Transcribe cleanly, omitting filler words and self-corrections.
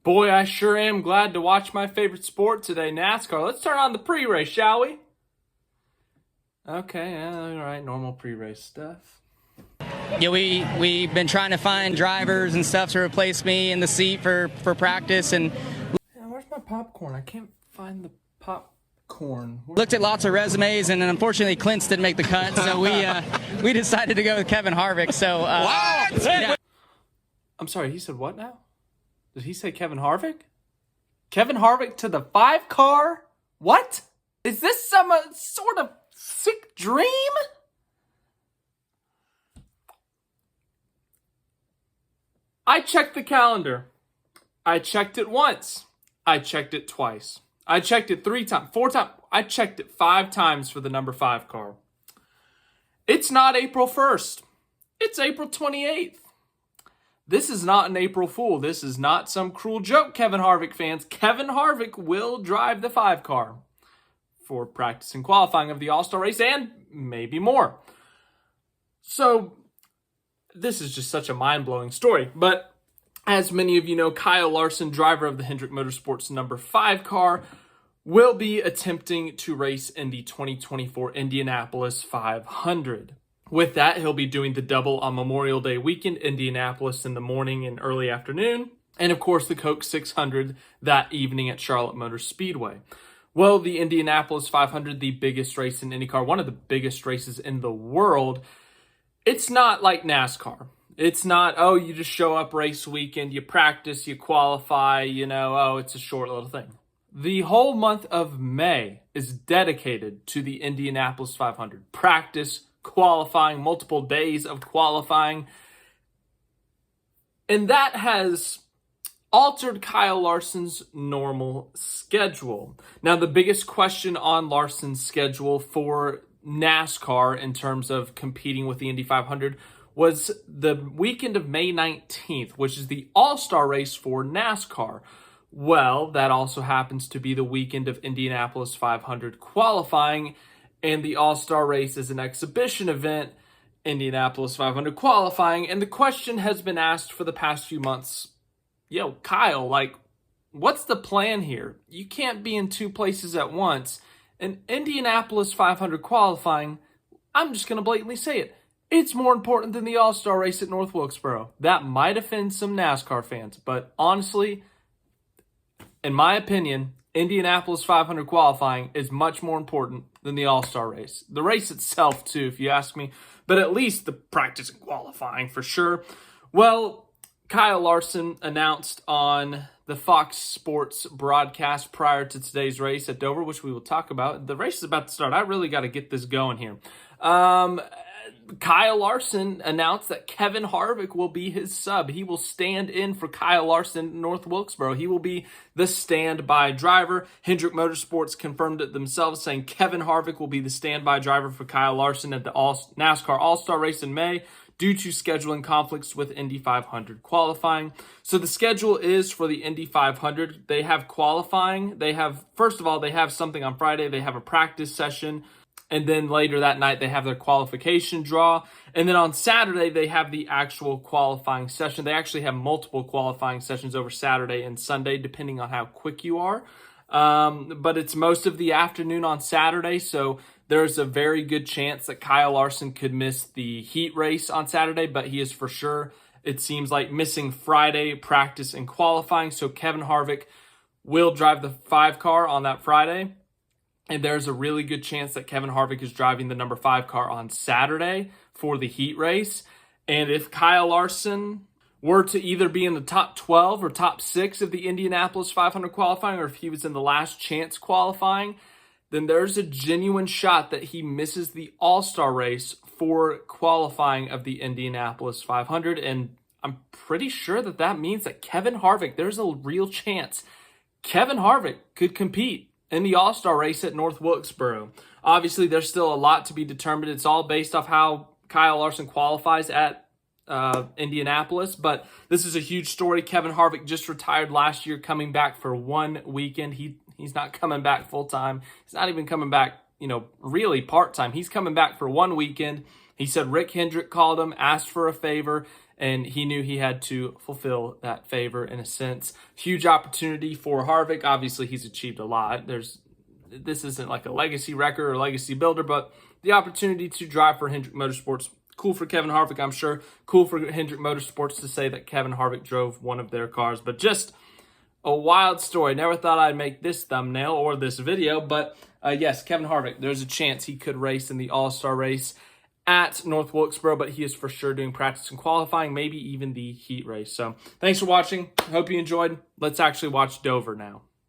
Boy, I sure am glad to watch my favorite sport today, NASCAR. Let's turn on the pre-race, shall we? Okay, all right, normal pre-race stuff. Yeah, we've been trying to find drivers and stuff to replace me in the seat for practice, and Yeah, where's my popcorn? I can't find the popcorn. looked at lots of resumes, and unfortunately Clint's didn't make the cut, so we decided to go with Kevin Harvick. So What? yeah. I'm sorry, he said what now? Did he say Kevin Harvick? Kevin Harvick to the 5-car? What? Is this some sort of sick dream? I checked the calendar. I checked it once. I checked it twice. I checked it 3 times, 4 times. I checked it 5 times for the number 5 car. It's not April 1st. It's April 28th. This is not an April Fool. This is not some cruel joke, Kevin Harvick fans. Kevin Harvick will drive the 5 car for practice and qualifying of the All-Star race and maybe more. So this is just such a mind-blowing story. But as many of you know, Kyle Larson, driver of the Hendrick Motorsports number 5 car, will be attempting to race in the 2024 Indianapolis 500. With that, he'll be doing the double on Memorial Day weekend, Indianapolis in the morning and early afternoon, and of course the Coke 600 that evening at Charlotte Motor Speedway. Well, the Indianapolis 500, the biggest race in IndyCar, one of the biggest races in the world, it's not like NASCAR. It's not, oh, you just show up race weekend, you practice, you qualify, it's a short little thing. The whole month of May is dedicated to the Indianapolis 500. Practice, qualifying, multiple days of qualifying. And that has altered Kyle Larson's normal schedule. Now, the biggest question on Larson's schedule for NASCAR in terms of competing with the Indy 500 was the weekend of May 19th, which is the All-Star race for NASCAR. Well, that also happens to be the weekend of Indianapolis 500 qualifying, and the All-Star race is an exhibition event, Indianapolis 500 qualifying, and the question has been asked for the past few months, Kyle, what's the plan here? You can't be in 2 places at once. And Indianapolis 500 qualifying, I'm just going to blatantly say it, it's more important than the All-Star race at North Wilkesboro. That might offend some NASCAR fans, but honestly, in my opinion, Indianapolis 500 qualifying is much more important than the All-Star race. The race itself, too, if you ask me, but at least the practice and qualifying for sure. Well, Kyle Larson announced on the Fox Sports broadcast prior to today's race at Dover, which we will talk about. The race is about to start. I really got to get this going here. Kyle Larson announced that Kevin Harvick will be his sub. He will stand in for Kyle Larson in North Wilkesboro. He will be the standby driver. Hendrick Motorsports confirmed it themselves, saying Kevin Harvick will be the standby driver for Kyle Larson at the NASCAR All-Star race in May due to scheduling conflicts with Indy 500 qualifying. So the schedule is for the Indy 500. They have qualifying. First of all, they have something on Friday. They have a practice session. And then later that night, they have their qualification draw. And then on Saturday, they have the actual qualifying session. They actually have multiple qualifying sessions over Saturday and Sunday, depending on how quick you are. But it's most of the afternoon on Saturday, so there's a very good chance that Kyle Larson could miss the heat race on Saturday, but he is for sure, it seems like, missing Friday practice and qualifying. So Kevin Harvick will drive the 5 car on that Friday. And there's a really good chance that Kevin Harvick is driving the number 5 car on Saturday for the heat race. And if Kyle Larson were to either be in the top 12 or top 6 of the Indianapolis 500 qualifying, or if he was in the last chance qualifying, then there's a genuine shot that he misses the All-Star race for qualifying of the Indianapolis 500. And I'm pretty sure that means that Kevin Harvick, there's a real chance Kevin Harvick could compete in the All-Star race at North Wilkesboro. Obviously, there's still a lot to be determined. It's all based off how Kyle Larson qualifies at Indianapolis, but this is a huge story. Kevin Harvick just retired last year, coming back for 1 weekend. He's not coming back full-time. He's not even coming back, really part-time. He's coming back for 1 weekend. He said Rick Hendrick called him, asked for a favor, and he knew he had to fulfill that favor in a sense. Huge opportunity for Harvick. Obviously, he's achieved a lot. This isn't like a legacy record or legacy builder, but the opportunity to drive for Hendrick Motorsports, cool for Kevin Harvick, I'm sure. Cool for Hendrick Motorsports to say that Kevin Harvick drove one of their cars. But just a wild story. Never thought I'd make this thumbnail or this video, but yes, Kevin Harvick, there's a chance he could race in the All-Star race at North Wilkesboro, but he is for sure doing practice and qualifying, maybe even the heat race. So thanks for watching. Hope you enjoyed. Let's actually watch Dover now.